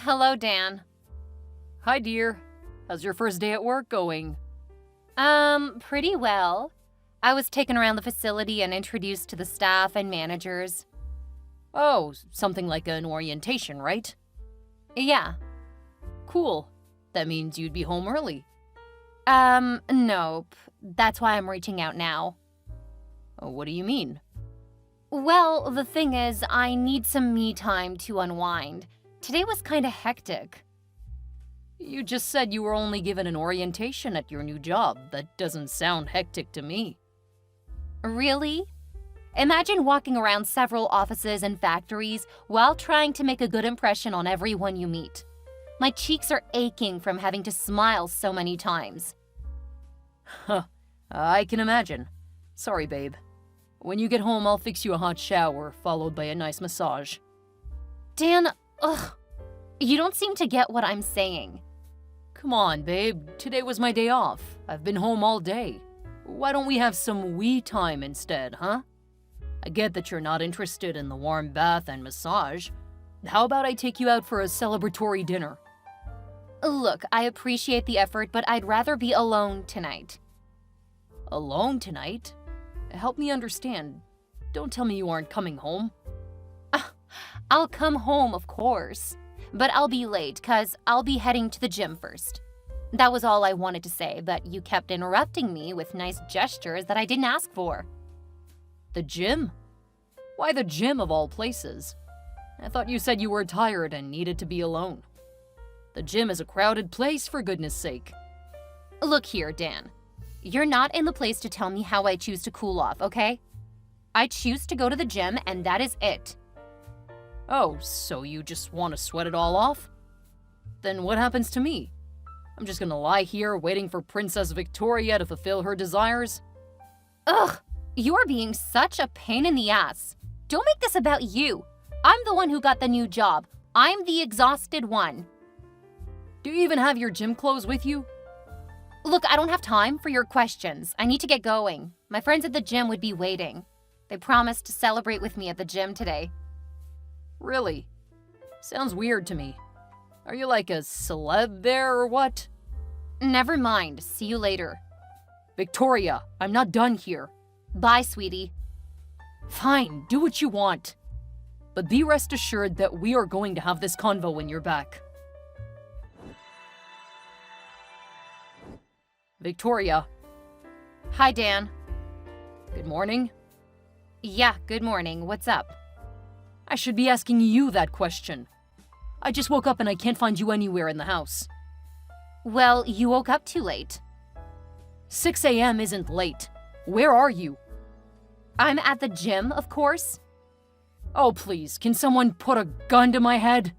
Hello, Dan. Hi, dear. How's your first day at work going? Pretty well. I was taken around the facility and introduced to the staff and managers. Oh, something like an orientation, right? Yeah. Cool. That means you'd be home early. Nope. That's why I'm reaching out now. Oh, what do you mean? Well, the thing is, I need some me time to unwind. Today was kinda hectic. You just said you were only given an orientation at your new job. That doesn't sound hectic to me. Really? Imagine walking around several offices and factories while trying to make a good impression on everyone you meet. My cheeks are aching from having to smile so many times. Huh, I can imagine. Sorry, babe. When you get home, I'll fix you a hot shower, followed by a nice massage. Dan, ugh. You don't seem to get what I'm saying. Come on, babe. Today was my day off. I've been home all day. Why don't we have some we time instead, huh? I get that you're not interested in the warm bath and massage. How about I take you out for a celebratory dinner? Look, I appreciate the effort, but I'd rather be alone tonight. Alone tonight? Help me understand. Don't tell me you aren't coming home. I'll come home, of course. But I'll be late, 'cause I'll be heading to the gym first. That was all I wanted to say, but you kept interrupting me with nice gestures that I didn't ask for. The gym? Why the gym of all places? I thought you said you were tired and needed to be alone. The gym is a crowded place, for goodness sake. Look here, Dan. You're not in the place to tell me how I choose to cool off, okay? I choose to go to the gym, and that is it. Oh, so you just want to sweat it all off? Then what happens to me? I'm just gonna lie here waiting for Princess Victoria to fulfill her desires? Ugh, you're being such a pain in the ass. Don't make this about you. I'm the one who got the new job. I'm the exhausted one. Do you even have your gym clothes with you? Look, I don't have time for your questions. I need to get going. My friends at the gym would be waiting. They promised to celebrate with me at the gym today. Really? Sounds weird to me. Are you like a celeb there or what? Never mind. See you later. Victoria, I'm not done here. Bye, sweetie. Fine, do what you want. But be rest assured that we are going to have this convo when you're back. Victoria. Hi, Dan. Good morning. Yeah, good morning. What's up? I should be asking you that question. I just woke up and I can't find you anywhere in the house. Well, you woke up too late. 6 a.m. isn't late. Where are you? I'm at the gym, of course. Oh, please, can someone put a gun to my head?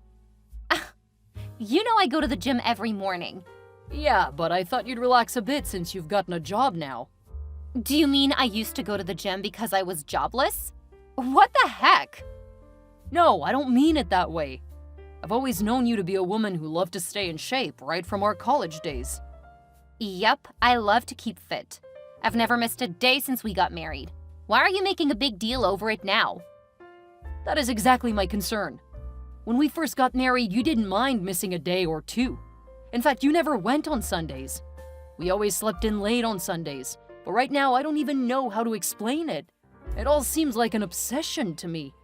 You know I go to the gym every morning. Yeah, but I thought you'd relax a bit since you've gotten a job now. Do you mean I used to go to the gym because I was jobless? What the heck? No, I don't mean it that way. I've always known you to be a woman who loved to stay in shape, right from our college days. Yep, I love to keep fit. I've never missed a day since we got married. Why are you making a big deal over it now? That is exactly my concern. When we first got married, you didn't mind missing a day or two. In fact, you never went on Sundays. We always slept in late on Sundays, but right now I don't even know how to explain it. It all seems like an obsession to me.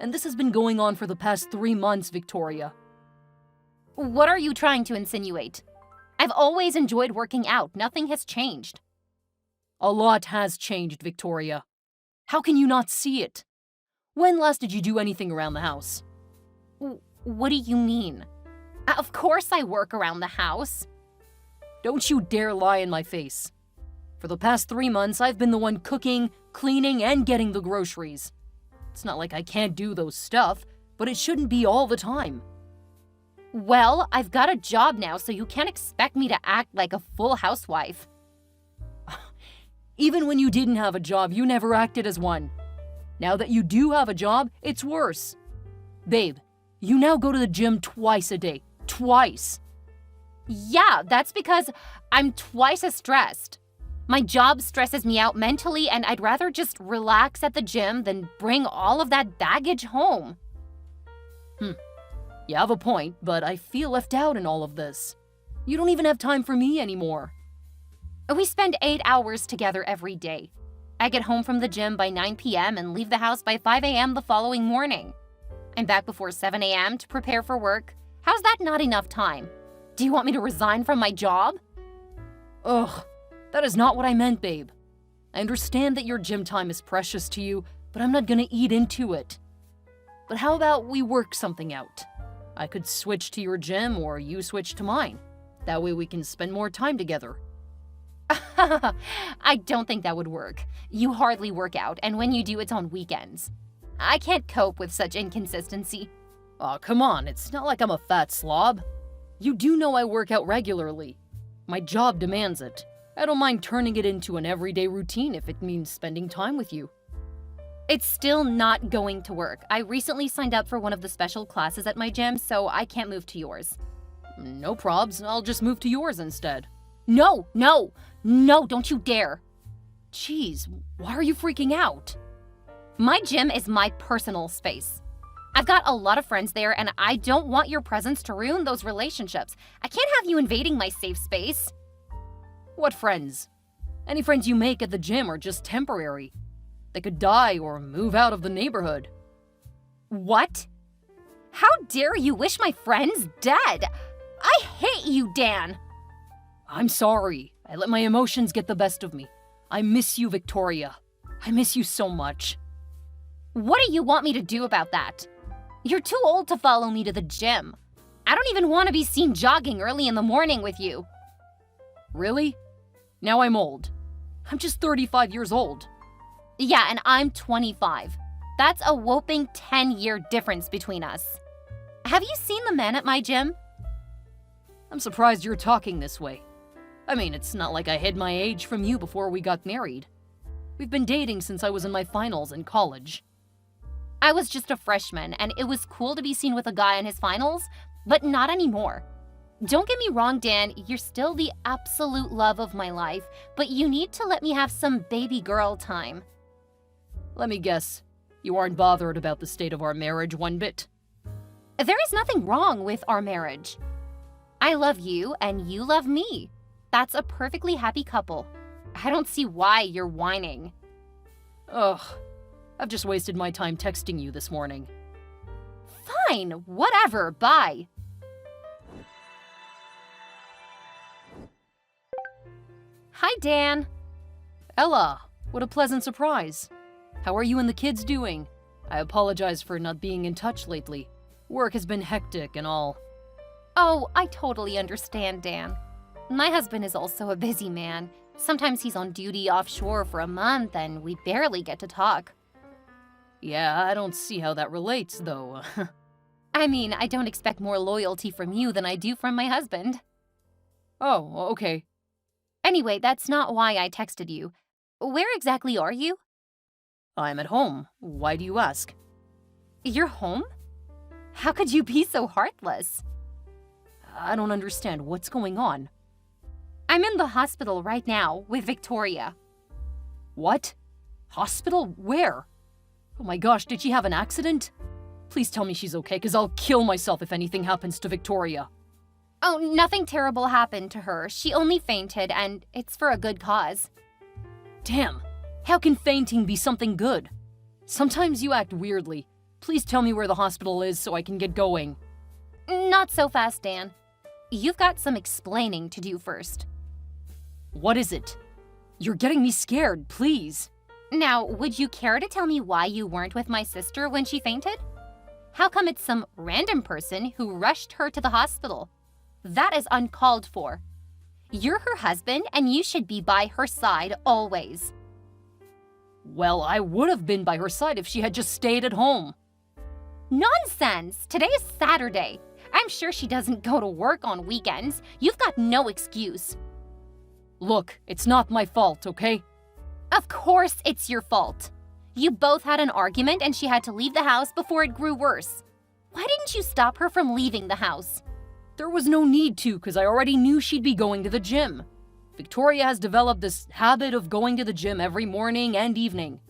And this has been going on for the past 3 months, Victoria. What are you trying to insinuate? I've always enjoyed working out. Nothing has changed. A lot has changed, Victoria. How can you not see it? When last did you do anything around the house? What do you mean? Of course I work around the house. Don't you dare lie in my face. For the past 3 months, I've been the one cooking, cleaning, and getting the groceries. It's not like I can't do those stuff, but it shouldn't be all the time. Well, I've got a job now, so you can't expect me to act like a full housewife. Even when you didn't have a job, you never acted as one. Now that you do have a job, it's worse. Babe, you now go to the gym twice a day. Twice. Yeah, that's because I'm twice as stressed. My job stresses me out mentally, and I'd rather just relax at the gym than bring all of that baggage home. You have a point, but I feel left out in all of this. You don't even have time for me anymore. We spend 8 hours together every day. I get home from the gym by 9 p.m. and leave the house by 5 a.m. the following morning. I'm back before 7 a.m. to prepare for work. How's that not enough time? Do you want me to resign from my job? Ugh, that is not what I meant, babe. I understand that your gym time is precious to you, but I'm not gonna eat into it. But how about we work something out? I could switch to your gym or you switch to mine. That way we can spend more time together. I don't think that would work. You hardly work out, and when you do, it's on weekends. I can't cope with such inconsistency. Aw, come on, it's not like I'm a fat slob. You do know I work out regularly. My job demands it. I don't mind turning it into an everyday routine if it means spending time with you. It's still not going to work. I recently signed up for one of the special classes at my gym, so I can't move to yours. No probs, I'll just move to yours instead. No, don't you dare. Jeez, why are you freaking out? My gym is my personal space. I've got a lot of friends there, and I don't want your presence to ruin those relationships. I can't have you invading my safe space. What friends? Any friends you make at the gym are just temporary. They could die or move out of the neighborhood. What? How dare you wish my friends dead? I hate you, Dan. I'm sorry. I let my emotions get the best of me. I miss you, Victoria. I miss you so much. What do you want me to do about that? You're too old to follow me to the gym. I don't even want to be seen jogging early in the morning with you. Really? Now I'm old. I'm just 35 years old. Yeah, and I'm 25. That's a whopping 10-year difference between us. Have you seen the men at my gym? I'm surprised you're talking this way. I mean, it's not like I hid my age from you before we got married. We've been dating since I was in my finals in college. I was just a freshman, and it was cool to be seen with a guy in his finals, but not anymore. Don't get me wrong, Dan, you're still the absolute love of my life, but you need to let me have some baby girl time. Let me guess, you aren't bothered about the state of our marriage one bit? There is nothing wrong with our marriage. I love you, and you love me. That's a perfectly happy couple. I don't see why you're whining. Ugh, I've just wasted my time texting you this morning. Fine, whatever, bye. Hi, Dan. Ella, what a pleasant surprise. How are you and the kids doing? I apologize for not being in touch lately. Work has been hectic and all. Oh, I totally understand, Dan. My husband is also a busy man. Sometimes he's on duty offshore for a month and we barely get to talk. Yeah, I don't see how that relates, though. I mean, I don't expect more loyalty from you than I do from my husband. Oh, okay. Anyway, that's not why I texted you. Where exactly are you? I'm at home. Why do you ask? You're home? How could you be so heartless? I don't understand. What's going on? I'm in the hospital right now with Victoria. What? Hospital? Where? Oh my gosh, did she have an accident? Please tell me she's okay, because I'll kill myself if anything happens to Victoria. Oh, nothing terrible happened to her. She only fainted, and it's for a good cause. Damn, how can fainting be something good? Sometimes you act weirdly. Please tell me where the hospital is so I can get going. Not so fast, Dan. You've got some explaining to do first. What is it? You're getting me scared, please. Now, would you care to tell me why you weren't with my sister when she fainted? How come it's some random person who rushed her to the hospital? That is uncalled for. You're her husband, and you should be by her side always. Well, I would have been by her side if she had just stayed at home. Nonsense! Today is Saturday. I'm sure she doesn't go to work on weekends. You've got no excuse. Look, it's not my fault, okay? Of course it's your fault. You both had an argument and she had to leave the house before it grew worse. Why didn't you stop her from leaving the house? There was no need to, because I already knew she'd be going to the gym. Victoria has developed this habit of going to the gym every morning and evening.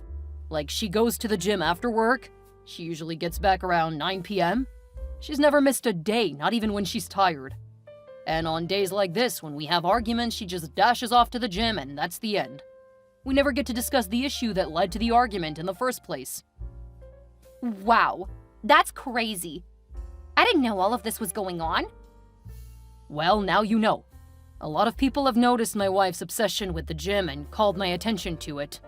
Like, she goes to the gym after work. She usually gets back around 9 p.m. She's never missed a day, not even when she's tired. And on days like this, when we have arguments, she just dashes off to the gym and that's the end. We never get to discuss the issue that led to the argument in the first place. Wow, that's crazy. I didn't know all of this was going on. Well, now you know. A lot of people have noticed my wife's obsession with the gym and called my attention to it.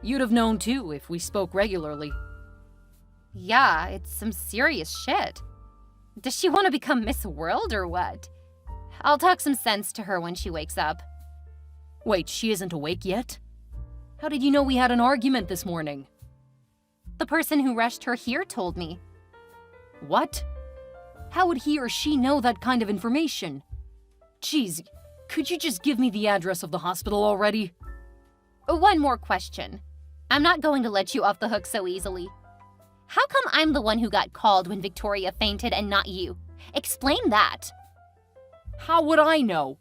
You'd have known too if we spoke regularly. Yeah, it's some serious shit. Does she want to become Miss World or what? I'll talk some sense to her when she wakes up. Wait, she isn't awake yet? How did you know we had an argument this morning? The person who rushed her here told me. What? How would he or she know that kind of information? Geez, could you just give me the address of the hospital already? One more question. I'm not going to let you off the hook so easily. How come I'm the one who got called when Victoria fainted and not you? Explain that. How would I know?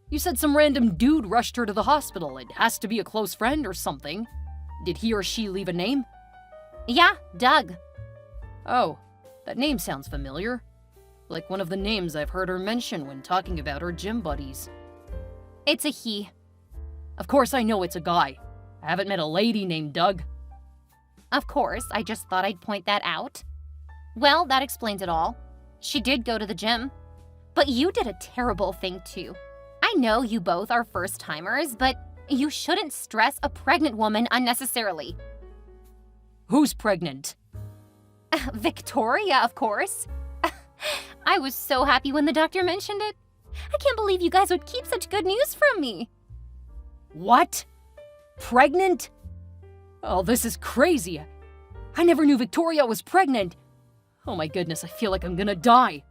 You said some random dude rushed her to the hospital. It has to be a close friend or something. Did he or she leave a name? Yeah, Doug. Oh, that name sounds familiar. Like one of the names I've heard her mention when talking about her gym buddies. It's a he. Of course I know it's a guy. I haven't met a lady named Doug. Of course, I just thought I'd point that out. Well, that explains it all. She did go to the gym. But you did a terrible thing too. I know you both are first-timers, but you shouldn't stress a pregnant woman unnecessarily. Who's pregnant? Victoria, of course. I was so happy when the doctor mentioned it. I can't believe you guys would keep such good news from me. What? Pregnant? Oh, this is crazy. I never knew Victoria was pregnant. Oh my goodness, I feel like I'm gonna die.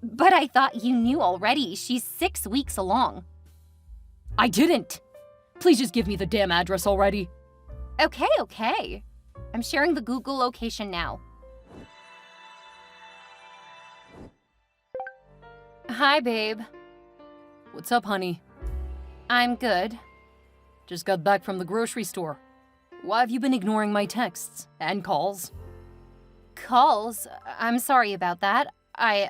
But I thought you knew already. She's 6 weeks along. I didn't. Please just give me the damn address already. Okay. I'm sharing the Google location now. Hi, babe. What's up, honey? I'm good. Just got back from the grocery store. Why have you been ignoring my texts and calls? Calls? I'm sorry about that. I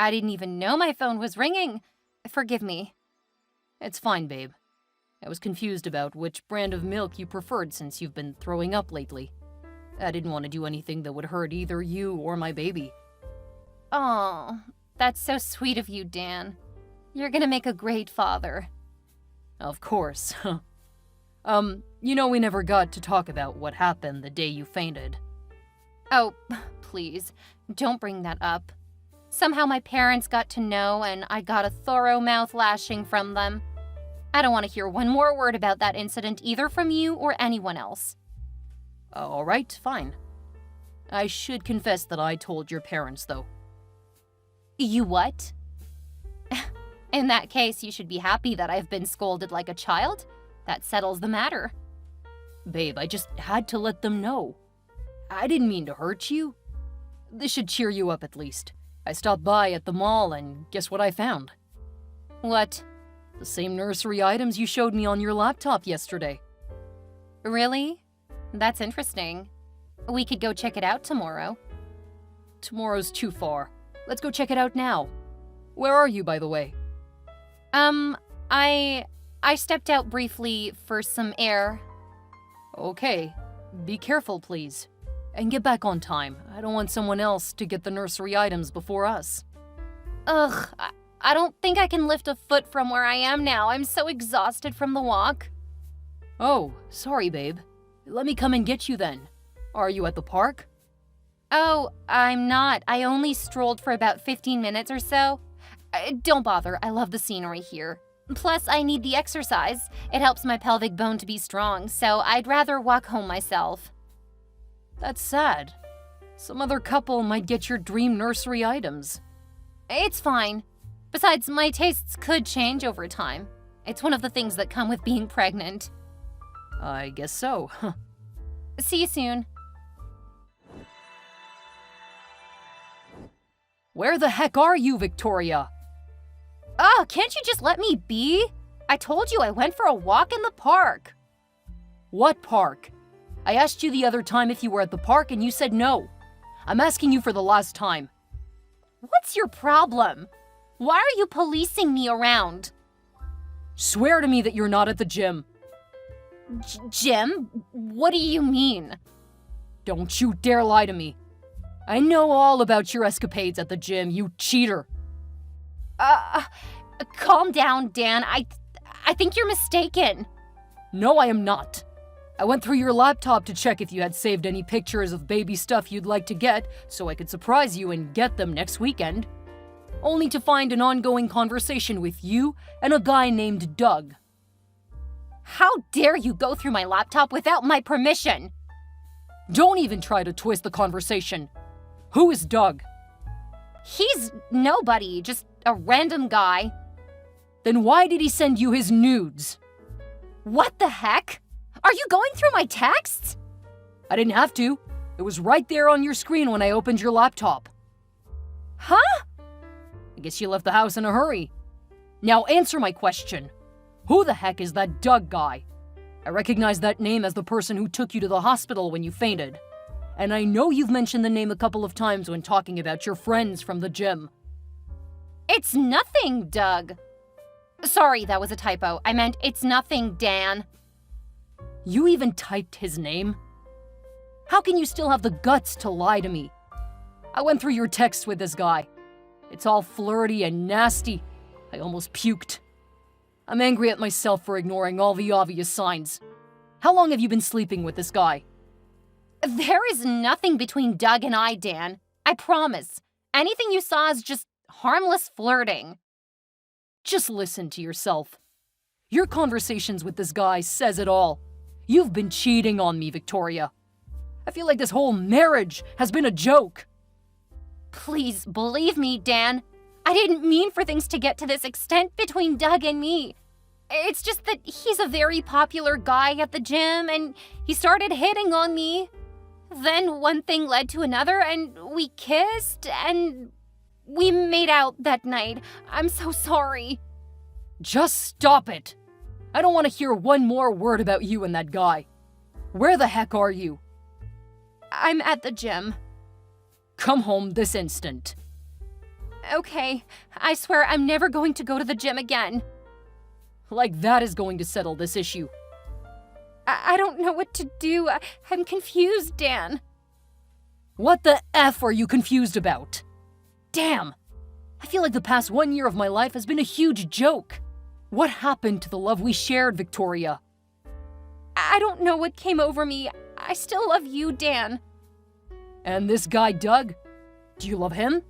didn't even know my phone was ringing. Forgive me. It's fine, babe. I was confused about which brand of milk you preferred since you've been throwing up lately. I didn't want to do anything that would hurt either you or my baby. Oh, that's so sweet of you, Dan. You're gonna make a great father. Of course. You know we never got to talk about what happened the day you fainted. Oh, please, don't bring that up. Somehow my parents got to know and I got a thorough mouth lashing from them. I don't want to hear one more word about that incident either from you or anyone else. All right, fine. I should confess that I told your parents, though. You what? In that case, you should be happy that I've been scolded like a child. That settles the matter. Babe, I just had to let them know. I didn't mean to hurt you. This should cheer you up at least. I stopped by at the mall and guess what I found? What? The same nursery items you showed me on your laptop yesterday. Really? That's interesting. We could go check it out tomorrow. Tomorrow's too far. Let's go check it out now. Where are you, by the way? I stepped out briefly for some air. Okay. Be careful, please. And get back on time. I don't want someone else to get the nursery items before us. Ugh, I don't think I can lift a foot from where I am now. I'm so exhausted from the walk. Oh, sorry, babe. Let me come and get you then. Are you at the park? Oh, I'm not. I only strolled for about 15 minutes or so. Don't bother. I love the scenery here. Plus, I need the exercise. It helps my pelvic bone to be strong, so I'd rather walk home myself. That's sad. Some other couple might get your dream nursery items. It's fine. Besides, my tastes could change over time. It's one of the things that come with being pregnant. I guess so. See you soon. Where the heck are you, Victoria? Oh, can't you just let me be? I told you I went for a walk in the park. What park? I asked you the other time if you were at the park and you said no. I'm asking you for the last time. What's your problem? Why are you policing me around? Swear to me that you're not at the gym. Jim? What do you mean? Don't you dare lie to me. I know all about your escapades at the gym, you cheater. Calm down, Dan. I think you're mistaken. No, I am not. I went through your laptop to check if you had saved any pictures of baby stuff you'd like to get, so I could surprise you and get them next weekend. Only to find an ongoing conversation with you and a guy named Doug. How dare you go through my laptop without my permission? Don't even try to twist the conversation. Who is Doug? He's nobody, just a random guy. Then why did he send you his nudes? What the heck? Are you going through my texts? I didn't have to. It was right there on your screen when I opened your laptop. Huh? I guess you left the house in a hurry. Now answer my question. Who the heck is that Doug guy? I recognize that name as the person who took you to the hospital when you fainted. And I know you've mentioned the name a couple of times when talking about your friends from the gym. It's nothing, Doug. Sorry, that was a typo. I meant it's nothing, Dan. You even typed his name? How can you still have the guts to lie to me? I went through your texts with this guy. It's all flirty and nasty. I almost puked. I'm angry at myself for ignoring all the obvious signs. How long have you been sleeping with this guy? There is nothing between Doug and I, Dan. I promise. Anything you saw is just harmless flirting. Just listen to yourself. Your conversations with this guy says it all. You've been cheating on me, Victoria. I feel like this whole marriage has been a joke. Please believe me, Dan. I didn't mean for things to get to this extent between Doug and me. It's just that he's a very popular guy at the gym and he started hitting on me. Then one thing led to another and we kissed and we made out that night. I'm so sorry. Just stop it. I don't want to hear one more word about you and that guy. Where the heck are you? I'm at the gym. Come home this instant. Okay, I swear I'm never going to go to the gym again. Like that is going to settle this issue. I don't know what to do. I'm confused, Dan. What the F are you confused about? Damn! I feel like the past 1 year of my life has been a huge joke. What happened to the love we shared, Victoria? I don't know what came over me. I still love you, Dan. And this guy, Doug? Do you love him?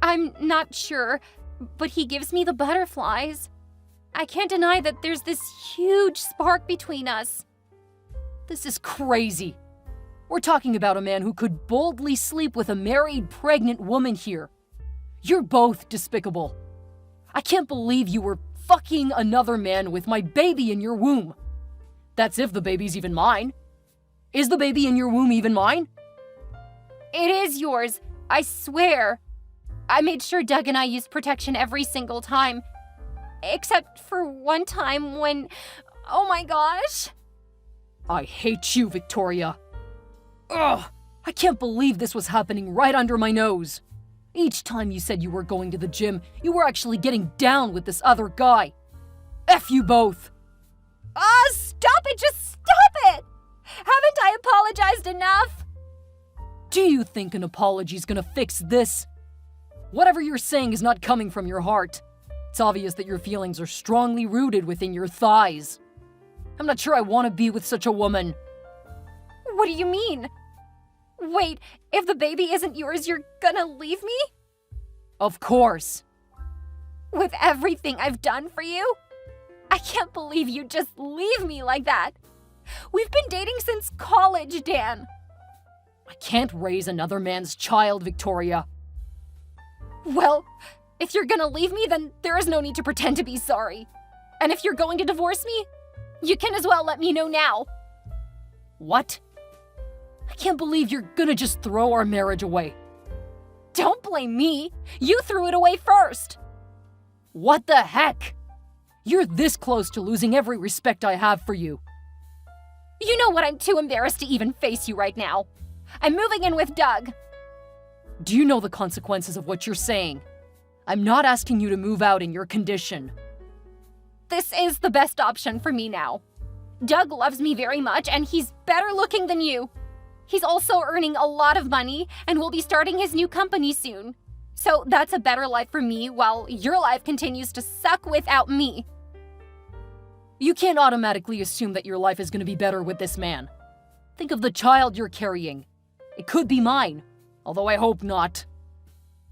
I'm not sure, but he gives me the butterflies. I can't deny that there's this huge spark between us. This is crazy. We're talking about a man who could boldly sleep with a married, pregnant woman here. You're both despicable. I can't believe you were fucking another man with my baby in your womb. That's if the baby's even mine. Is the baby in your womb even mine? It is yours, I swear. I made sure Doug and I used protection every single time. Except for one time when... Oh my gosh. I hate you, Victoria. Ugh! I can't believe this was happening right under my nose. Each time you said you were going to the gym, you were actually getting down with this other guy. F you both. Stop it! Just stop it! Haven't I apologized enough? Do you think an apology's gonna fix this? Whatever you're saying is not coming from your heart. It's obvious that your feelings are strongly rooted within your thighs. I'm not sure I want to be with such a woman. What do you mean? Wait, if the baby isn't yours, you're gonna leave me? Of course. With everything I've done for you? I can't believe you just leave me like that. We've been dating since college, Dan. I can't raise another man's child, Victoria. Well, if you're gonna leave me, then there is no need to pretend to be sorry. And if you're going to divorce me, you can as well let me know now. What? I can't believe you're gonna just throw our marriage away. Don't blame me. You threw it away first. What the heck? You're this close to losing every respect I have for you. You know what? I'm too embarrassed to even face you right now. I'm moving in with Doug. Do you know the consequences of what you're saying? I'm not asking you to move out in your condition. This is the best option for me now. Doug loves me very much, and he's better looking than you. He's also earning a lot of money and will be starting his new company soon. So that's a better life for me while your life continues to suck without me. You can't automatically assume that your life is going to be better with this man. Think of the child you're carrying. It could be mine, although I hope not.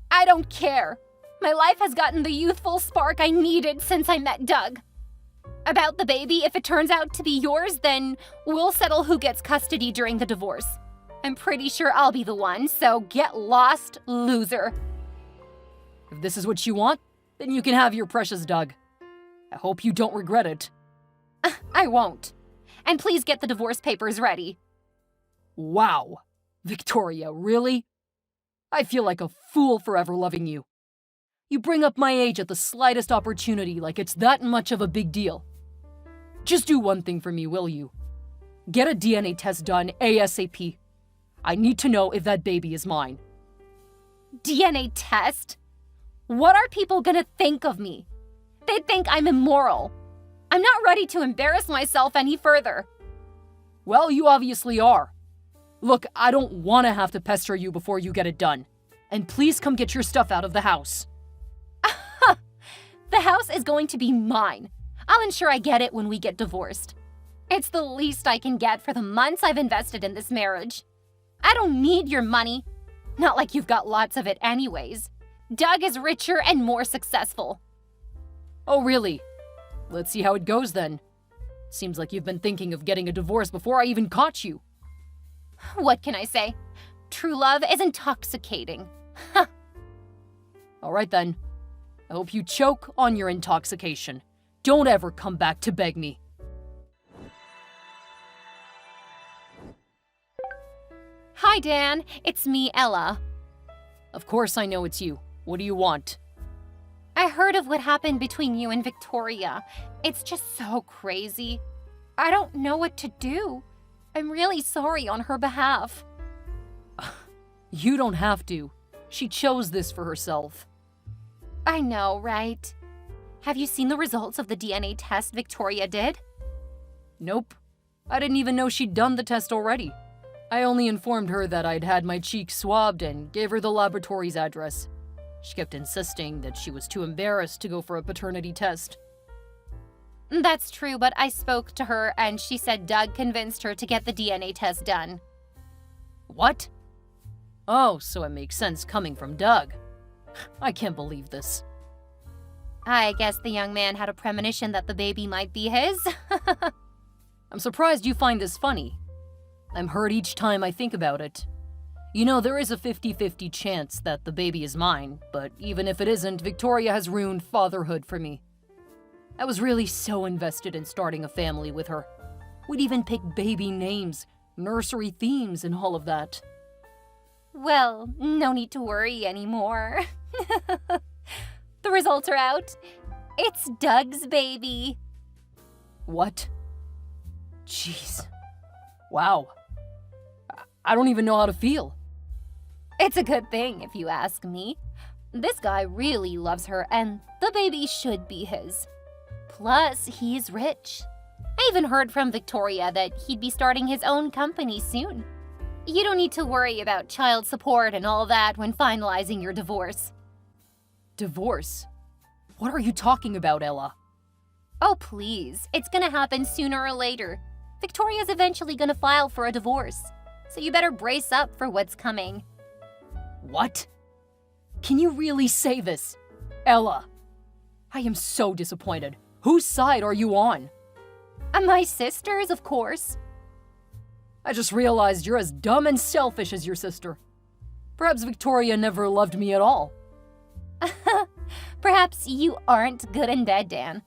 I don't care. My life has gotten the youthful spark I needed since I met Doug. About the baby, if it turns out to be yours, then we'll settle who gets custody during the divorce. I'm pretty sure I'll be the one, so get lost, loser. If this is what you want, then you can have your precious Doug. I hope you don't regret it. I won't. And please get the divorce papers ready. Wow. Victoria, really? I feel like a fool for ever loving you. You bring up my age at the slightest opportunity like it's that much of a big deal. Just do one thing for me, will you? Get a DNA test done ASAP. I need to know if that baby is mine. DNA test? What are people gonna think of me? They'd think I'm immoral. I'm not ready to embarrass myself any further. Well, you obviously are. Look, I don't want to have to pester you before you get it done. And please come get your stuff out of the house. The house is going to be mine. I'll ensure I get it when we get divorced. It's the least I can get for the months I've invested in this marriage. I don't need your money. Not like you've got lots of it anyways. Doug is richer and more successful. Oh, really? Let's see how it goes then. Seems like you've been thinking of getting a divorce before I even caught you. What can I say? True love is intoxicating. All right then. I hope you choke on your intoxication. Don't ever come back to beg me. Hi, Dan. It's me, Ella. Of course I know it's you. What do you want? I heard of what happened between you and Victoria. It's just so crazy. I don't know what to do. I'm really sorry on her behalf. You don't have to. She chose this for herself. I know, right? Have you seen the results of the DNA test Victoria did? Nope. I didn't even know she'd done the test already. I only informed her that I'd had my cheeks swabbed and gave her the laboratory's address. She kept insisting that she was too embarrassed to go for a paternity test. That's true, but I spoke to her and she said Doug convinced her to get the DNA test done. What? Oh, so it makes sense coming from Doug. I can't believe this. I guess the young man had a premonition that the baby might be his. I'm surprised you find this funny. I'm hurt each time I think about it. You know, there is a 50-50 chance that the baby is mine, but even if it isn't, Victoria has ruined fatherhood for me. I was really so invested in starting a family with her. We'd even pick baby names, nursery themes, and all of that. Well, no need to worry anymore. The results are out. It's Doug's baby. What? Jeez. Wow. I don't even know how to feel. It's a good thing, if you ask me. This guy really loves her, and the baby should be his. Plus, he's rich. I even heard from Victoria that he'd be starting his own company soon. You don't need to worry about child support and all that when finalizing your divorce. Divorce? What are you talking about, Ella? Oh, please. It's gonna happen sooner or later. Victoria's eventually gonna file for a divorce. So you better brace up for what's coming. What? Can you really say this? Ella, I am so disappointed. Whose side are you on? My sisters, of course. I just realized you're as dumb and selfish as your sister. Perhaps Victoria never loved me at all. Perhaps you aren't good in bed, Dan.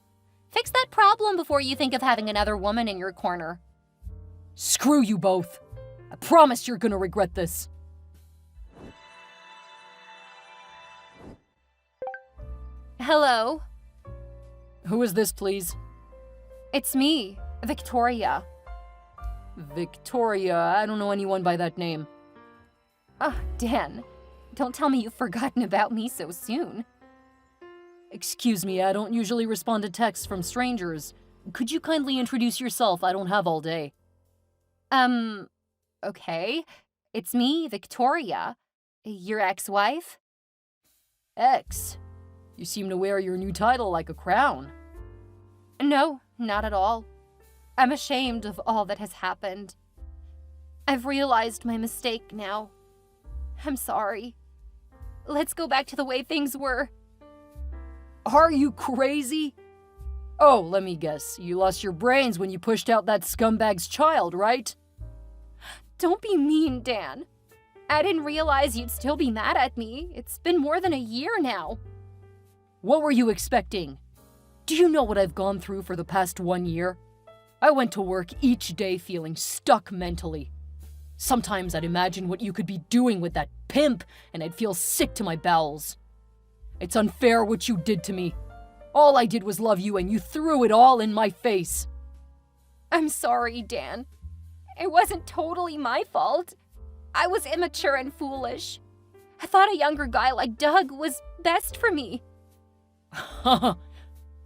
Fix that problem before you think of having another woman in your corner. Screw you both. I promise you're gonna regret this. Hello? Who is this, please? It's me, Victoria. Victoria, I don't know anyone by that name. Dan, don't tell me you've forgotten about me so soon. Excuse me, I don't usually respond to texts from strangers. Could you kindly introduce yourself? I don't have all day. Okay. It's me, Victoria. Your ex-wife? Ex? You seem to wear your new title like a crown. No, not at all. I'm ashamed of all that has happened. I've realized my mistake now. I'm sorry. Let's go back to the way things were. Are you crazy? Oh, let me guess. You lost your brains when you pushed out that scumbag's child, right? Don't be mean, Dan. I didn't realize you'd still be mad at me. It's been more than a year now. What were you expecting? Do you know what I've gone through for the past 1 year? I went to work each day feeling stuck mentally. Sometimes I'd imagine what you could be doing with that pimp, and I'd feel sick to my bowels. It's unfair what you did to me. All I did was love you, and you threw it all in my face. I'm sorry, Dan. It wasn't totally my fault. I was immature and foolish. I thought a younger guy like Doug was best for me.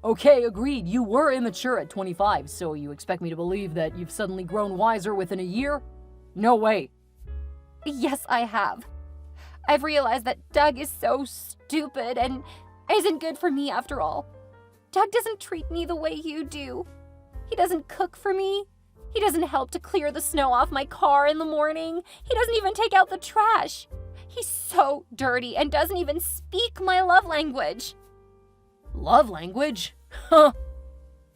Okay, agreed. You were immature at 25, so you expect me to believe that you've suddenly grown wiser within a year? No way. Yes, I have. I've realized that Doug is so stupid and isn't good for me after all. Doug doesn't treat me the way you do. He doesn't cook for me. He doesn't help to clear the snow off my car in the morning. He doesn't even take out the trash. He's so dirty and doesn't even speak my love language. Love language? Huh.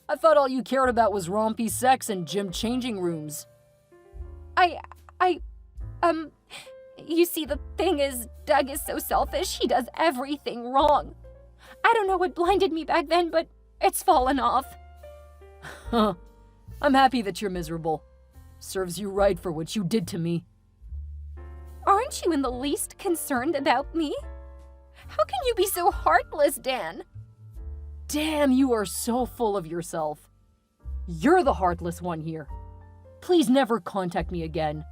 I thought all you cared about was rompy sex and gym changing rooms. You see, the thing is, Doug is so selfish, he does everything wrong. I don't know what blinded me back then, but it's fallen off. Huh. I'm happy that you're miserable. Serves you right for what you did to me. Aren't you in the least concerned about me? How can you be so heartless, Dan? Damn, you are so full of yourself. You're the heartless one here. Please never contact me again,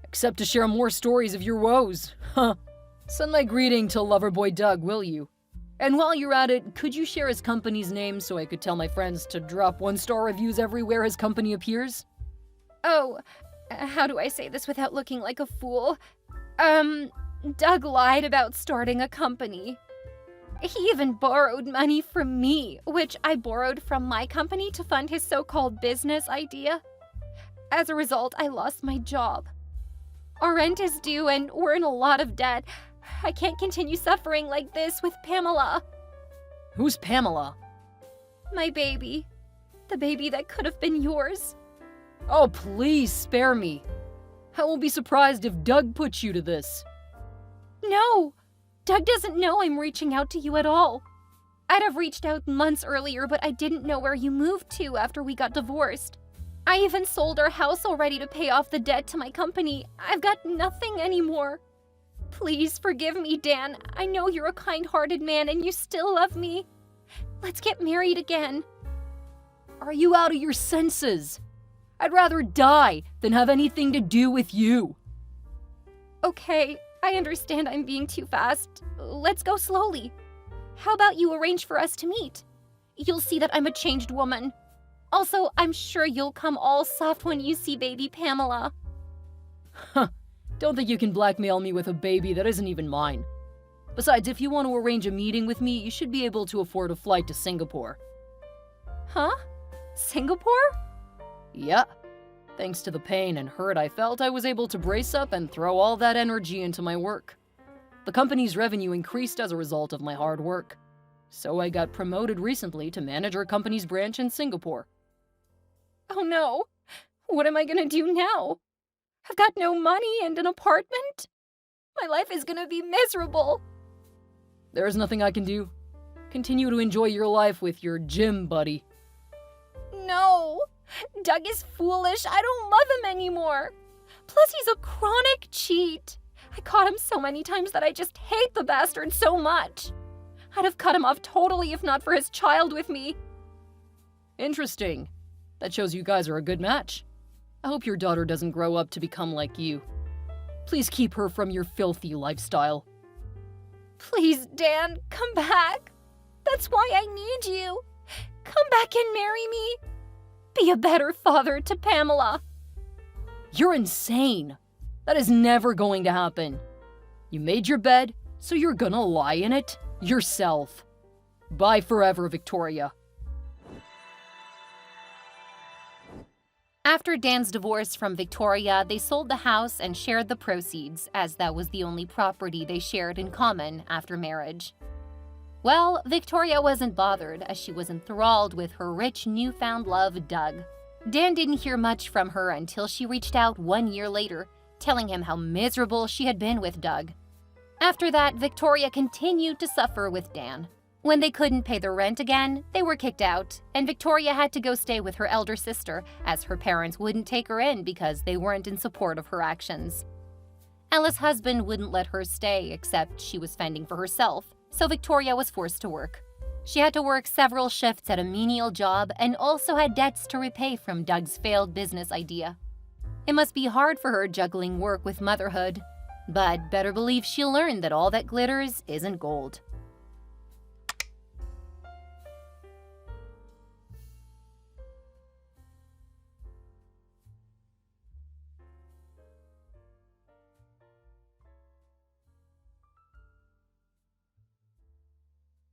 except to share more stories of your woes. Huh. Send my greeting to Loverboy Doug, will you? And while you're at it, could you share his company's name so I could tell my friends to drop 1-star reviews everywhere his company appears? Oh, how do I say this without looking like a fool? Doug lied about starting a company. He even borrowed money from me, which I borrowed from my company to fund his so-called business idea. As a result, I lost my job. Our rent is due and we're in a lot of debt. I can't continue suffering like this with Pamela. Who's Pamela? My baby. The baby that could have been yours. Oh, please spare me. I won't be surprised if Doug puts you to this. No! Doug doesn't know I'm reaching out to you at all. I'd have reached out months earlier, but I didn't know where you moved to after we got divorced. I even sold our house already to pay off the debt to my company. I've got nothing anymore. Please forgive me, Dan. I know you're a kind-hearted man and you still love me. Let's get married again. Are you out of your senses? I'd rather die than have anything to do with you. Okay, I understand I'm being too fast. Let's go slowly. How about you arrange for us to meet? You'll see that I'm a changed woman. Also, I'm sure you'll come all soft when you see baby Pamela. Huh. Don't think you can blackmail me with a baby that isn't even mine. Besides, if you want to arrange a meeting with me, you should be able to afford a flight to Singapore. Huh? Singapore? Yeah. Thanks to the pain and hurt I felt, I was able to brace up and throw all that energy into my work. The company's revenue increased as a result of my hard work. So I got promoted recently to manage our company's branch in Singapore. Oh no! What am I gonna do now? I've got no money and an apartment? My life is gonna be miserable. There's nothing I can do. Continue to enjoy your life with your gym buddy. No! Doug is foolish. I don't love him anymore. Plus, he's a chronic cheat. I caught him so many times that I just hate the bastard so much. I'd have cut him off totally if not for his child with me. Interesting. That shows you guys are a good match. I hope your daughter doesn't grow up to become like you. Please keep her from your filthy lifestyle. Please, Dan, come back. That's why I need you. Come back and marry me. Be a better father to Pamela. You're insane. That is never going to happen. You made your bed, so you're gonna lie in it yourself. Bye forever, Victoria. After Dan's divorce from Victoria, they sold the house and shared the proceeds, as that was the only property they shared in common after marriage. Well, Victoria wasn't bothered, as she was enthralled with her rich newfound love, Doug. Dan didn't hear much from her until she reached out 1 year later, telling him how miserable she had been with Doug. After that, Victoria continued to suffer with Dan. When they couldn't pay the rent again, they were kicked out, and Victoria had to go stay with her elder sister, as her parents wouldn't take her in because they weren't in support of her actions. Ella's husband wouldn't let her stay, except she was fending for herself, so Victoria was forced to work. She had to work several shifts at a menial job and also had debts to repay from Doug's failed business idea. It must be hard for her juggling work with motherhood, but better believe she'll learn that all that glitters isn't gold.